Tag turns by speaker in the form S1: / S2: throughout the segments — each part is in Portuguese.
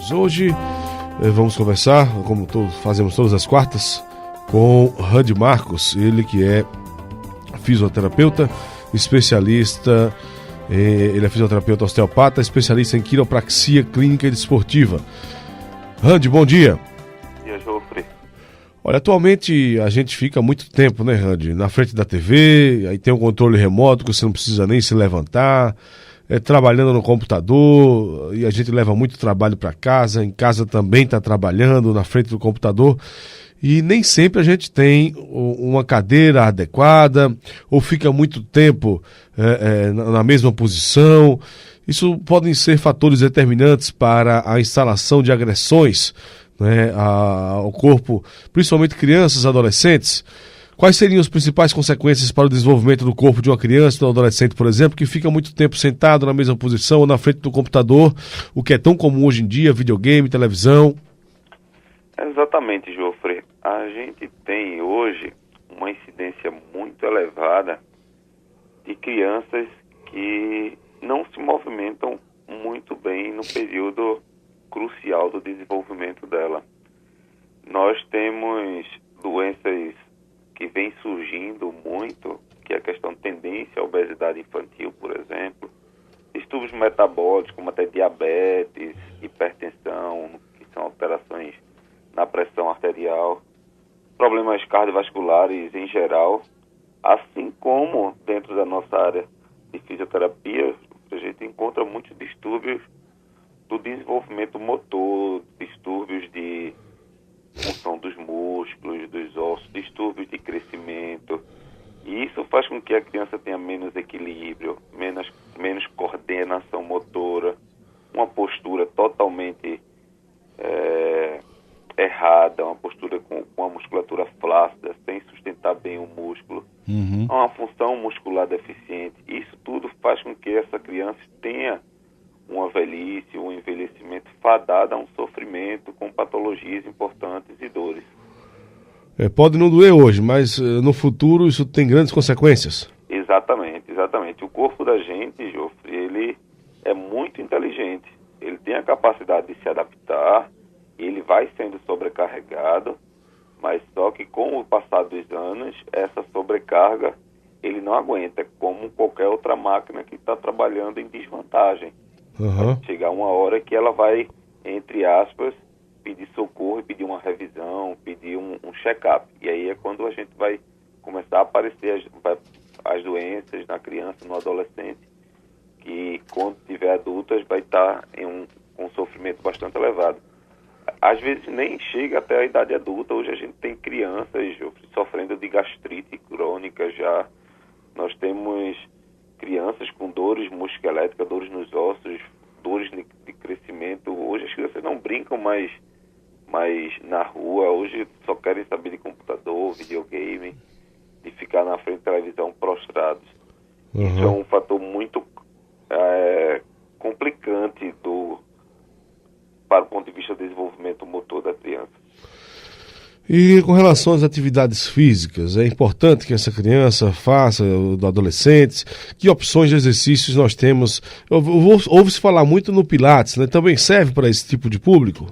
S1: Hoje vamos conversar, como fazemos todas as quartas, com Randy Marcos, ele que é fisioterapeuta, especialista, ele é fisioterapeuta osteopata, especialista em quiropraxia clínica e desportiva. Randy, bom dia.
S2: Bom dia, Jofre.
S1: Olha, atualmente a gente fica muito tempo, né, Randy, na frente da TV, aí tem um controle remoto que você não precisa nem se levantar, trabalhando no computador, e a gente leva muito trabalho para casa, em casa também está trabalhando na frente do computador, e nem sempre a gente tem uma cadeira adequada, ou fica muito tempo na mesma posição. Isso podem ser fatores determinantes para a instalação de agressões, né, ao corpo, principalmente crianças e adolescentes. Quais seriam as principais consequências para o desenvolvimento do corpo de uma criança ou de um adolescente, por exemplo, que fica muito tempo sentado na mesma posição ou na frente do computador, o que é tão comum hoje em dia, videogame, televisão?
S2: Exatamente, Jofre. A gente tem hoje uma incidência muito elevada de crianças que não se movimentam muito bem no período crucial do desenvolvimento dela. Nós temos doenças que vem surgindo muito, que é a questão de tendência à obesidade infantil, por exemplo, distúrbios metabólicos, como até diabetes, hipertensão, que são alterações na pressão arterial, problemas cardiovasculares em geral, assim como dentro da nossa área de fisioterapia, a gente encontra muitos distúrbios do desenvolvimento motor, distúrbios de função dos músculos, dos ossos, distúrbios de crescimento. E isso faz com que a criança tenha menos equilíbrio, menos coordenação motora, uma postura totalmente errada, uma postura com a musculatura flácida, sem sustentar bem o músculo, uma função muscular deficiente. Isso tudo faz com que essa criança tenha uma velhice, um envelhecimento fadado a um sofrimento com patologias importantes e dores.
S1: Pode não doer hoje, mas no futuro isso tem grandes consequências.
S2: Exatamente. O corpo da gente, Jofre, ele é muito inteligente. Ele tem a capacidade de se adaptar, ele vai sendo sobrecarregado, mas só que com o passar dos anos, essa sobrecarga ele não aguenta, como qualquer outra máquina que está trabalhando em desvantagem. Vai chegar uma hora que ela vai, entre aspas, pedir socorro e pedir uma revisão, pedir um check-up. E aí é quando a gente vai começar a aparecer as doenças na criança, no adolescente, que quando tiver adultas vai estar com um sofrimento bastante elevado. Às vezes nem chega até a idade adulta. Hoje a gente tem crianças sofrendo de gastrite crônica já. Nós temos crianças com dores musculoesqueléticas, dores nos ossos, dores de crescimento. Hoje as crianças não brincam mais na rua, hoje só querem saber de computador, videogame, de ficar na frente da televisão prostrados. Isso é um fator muito complicante para o ponto de vista do desenvolvimento motor da criança.
S1: E com relação às atividades físicas, é importante que essa criança faça, do adolescente, que opções de exercícios nós temos? Ouve-se falar muito no Pilates, né? Também serve para esse tipo de público?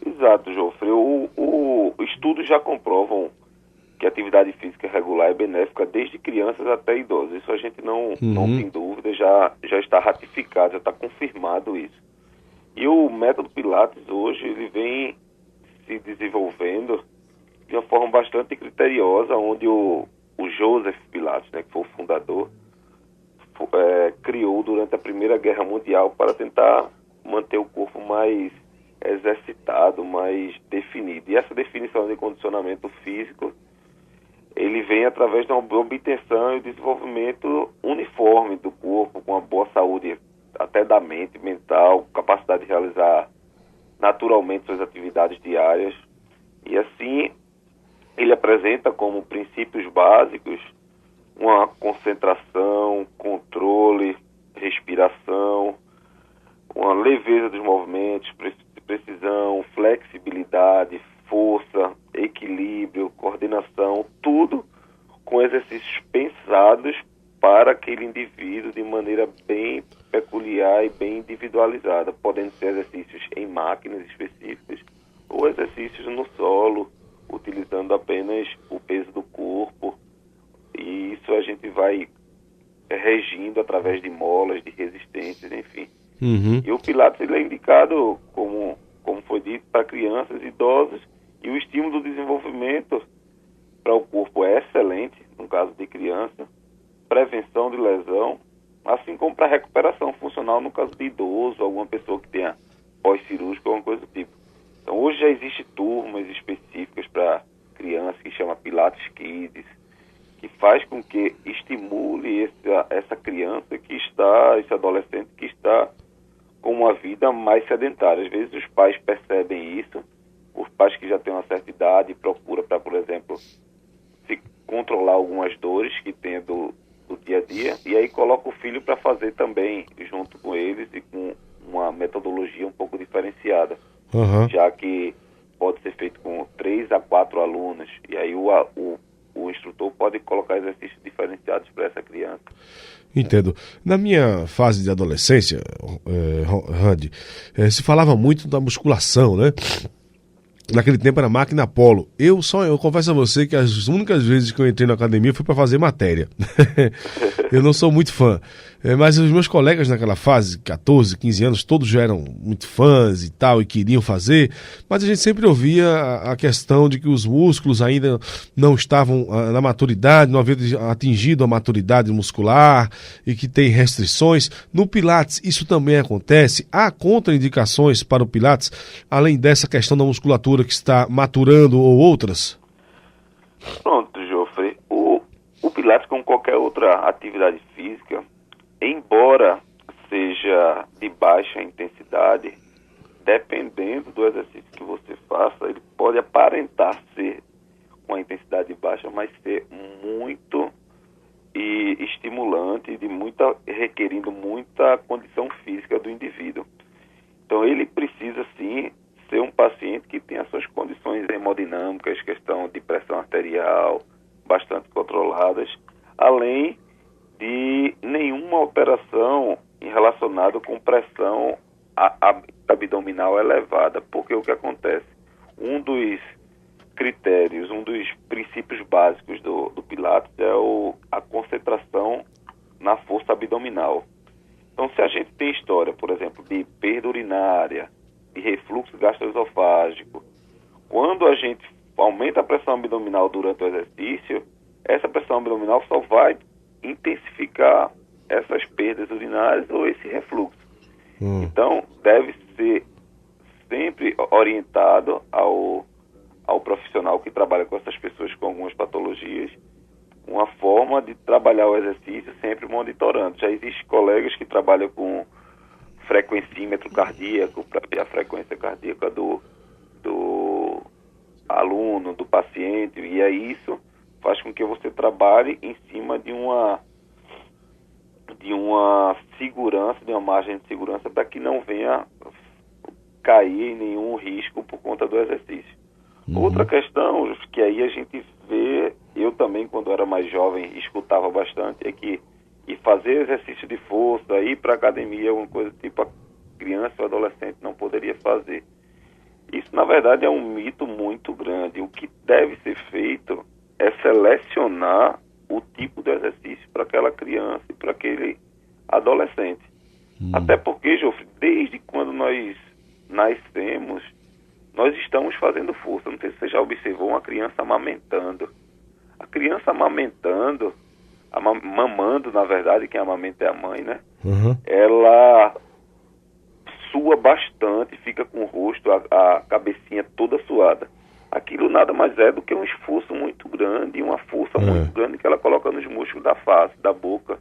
S2: Exato, Jofre. Estudos já comprovam que a atividade física regular é benéfica desde crianças até idosos. Isso a gente não tem dúvida, já está ratificado, já está confirmado isso. E o método Pilates hoje ele vem se desenvolvendo de uma forma bastante criteriosa, onde o Joseph Pilates, né, que foi o fundador, criou durante a Primeira Guerra Mundial para tentar manter o corpo mais exercitado, mais definido. E essa definição de condicionamento físico, ele vem através de uma obtenção e desenvolvimento uniforme do corpo, com uma boa saúde até da mente, mental, capacidade de realizar naturalmente suas atividades diárias. E assim, ele apresenta como princípios básicos uma concentração, controle, respiração, uma leveza dos movimentos, precisão, flexibilidade, força, equilíbrio, coordenação, tudo com exercícios pensados para aquele indivíduo de maneira bem peculiar e bem individualizada, podendo ser exercícios em máquina, máquinas específicas, ou exercícios no solo, utilizando apenas o peso do corpo. E isso a gente vai regindo através de molas, de resistências, enfim.
S1: Uhum.
S2: E o Pilates ele é indicado, como foi dito, para crianças, idosos, e o estímulo do desenvolvimento para o corpo é excelente, no caso de criança, prevenção de lesão, assim como para recuperação funcional no caso de idoso, alguma pessoa que tenha pós-cirúrgico, alguma coisa do tipo. Então hoje já existem turmas específicas para crianças que chama Pilates Kids, que faz com que estimule essa criança esse adolescente que está com uma vida mais sedentária. Às vezes os pais percebem isso, os pais que já têm uma certa idade procuram para, por exemplo, se controlar algumas dores que tem do dia a dia, e aí coloca o filho para fazer também junto com eles e com uma metodologia um pouco diferenciada, já que pode ser feito com 3 a 4 alunos, e aí o instrutor pode colocar exercícios diferenciados para essa criança.
S1: Entendo. Na minha fase de adolescência, Randy, se falava muito da musculação, né? Naquele tempo era máquina Apollo. Eu confesso a você que as únicas vezes que eu entrei na academia foi para fazer matéria. Eu não sou muito fã. Mas os meus colegas naquela fase, 14, 15 anos, todos já eram muito fãs e tal, e queriam fazer, mas a gente sempre ouvia a questão de que os músculos ainda não estavam na maturidade, não haviam atingido a maturidade muscular e que tem restrições. No Pilates isso também acontece? Há contraindicações para o Pilates, além dessa questão da musculatura que está maturando ou outras?
S2: Pronto, Jofre. O Pilates, como qualquer outra atividade física, embora seja de baixa intensidade, dependendo do exercício que você faça, ele pode aparentar ser com a intensidade baixa, mas ser muito estimulante, requerindo muita condição física do indivíduo. Então ele precisa sim ser um paciente que tenha suas condições hemodinâmicas, questão de pressão arterial bastante controladas, além de nenhuma alteração relacionada com pressão abdominal elevada, porque o que acontece? Um dos critérios, um dos princípios básicos do Pilates é a concentração na força abdominal. Então, se a gente tem história, por exemplo, de perda urinária, de refluxo gastroesofágico, quando a gente aumenta a pressão abdominal durante o exercício, essa pressão abdominal só vai intensificar essas perdas urinárias ou esse refluxo. Então, deve ser sempre orientado ao profissional que trabalha com essas pessoas com algumas patologias, uma forma de trabalhar o exercício sempre monitorando. Já existem colegas que trabalham com frequencímetro cardíaco para ver a frequência cardíaca do aluno, do paciente, e aí isso faz com que você trabalhe em cima de uma segurança, de uma margem de segurança, para que não venha cair em nenhum risco por conta do exercício. Outra questão que aí a gente vê, eu também quando era mais jovem escutava bastante, é que fazer exercício de força, ir para academia, alguma coisa tipo a criança ou adolescente não poderia fazer. Isso na verdade é um mito muito grande. O que deve ser feito é selecionar o tipo de exercício para aquela criança e para aquele adolescente. Até porque, Jofre, desde quando nós nascemos, nós estamos fazendo força. Não sei se você já observou uma criança amamentando. A criança amamentando, mamando, na verdade, quem amamenta é a mãe, né? Ela sua bastante, fica com o rosto, a cabecinha toda suada. Aquilo nada mais é do que um esforço muito grande, uma força muito grande que ela coloca nos músculos da face, da boca.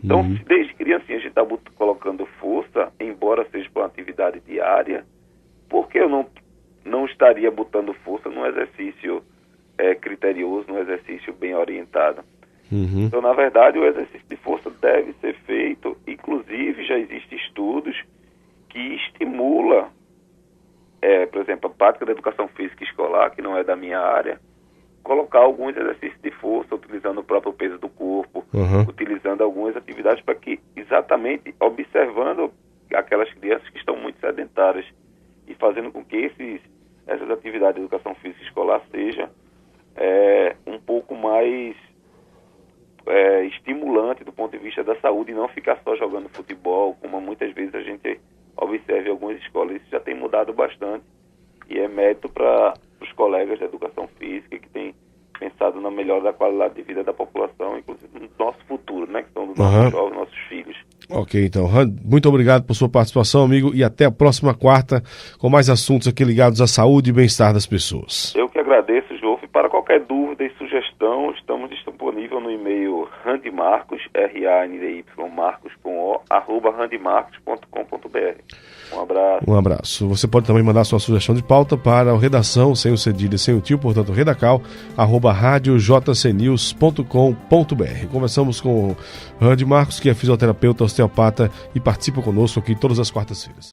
S2: Então, se desde criancinha a gente está colocando força, embora seja para uma atividade diária, por que eu não estaria botando força num exercício criterioso, num exercício bem orientado? Então, na verdade, o exercício de força deve ser feito, inclusive já existem estudos que estimula, por exemplo, a prática da educação física escolar, que não é da minha área, colocar alguns exercícios de força, utilizando o próprio peso do corpo, utilizando algumas atividades para que, exatamente, observando aquelas crianças que estão muito sedentárias, e fazendo com que essas atividades de educação física escolar seja um pouco mais estimulante do ponto de vista da saúde e não ficar só jogando futebol, como muitas vezes a gente observa em algumas escolas. Isso já tem mudado bastante e é mérito para os colegas da educação física que têm pensado na melhora da qualidade de vida da população, inclusive no nosso futuro, né, que são dos nossos jovens, nossos filhos.
S1: Ok, então, muito obrigado por sua participação, amigo, e até a próxima quarta com mais assuntos aqui ligados à saúde e bem-estar das pessoas.
S2: Eu que agradeço, Jofre. Para qualquer dúvida e sugestão, estamos disponíveis no e-mail randymarcos, R-A-N-D-Y, marcos com O, @randymarcos.com.br. Um abraço.
S1: Um abraço. Você pode também mandar sua sugestão de pauta para o redação, sem o cedilha, sem o tio, portanto, redacal, @radiojcnews.com.br. Conversamos com o Randy Marcos, que é fisioterapeuta, osteopata e participa conosco aqui todas as quartas-feiras.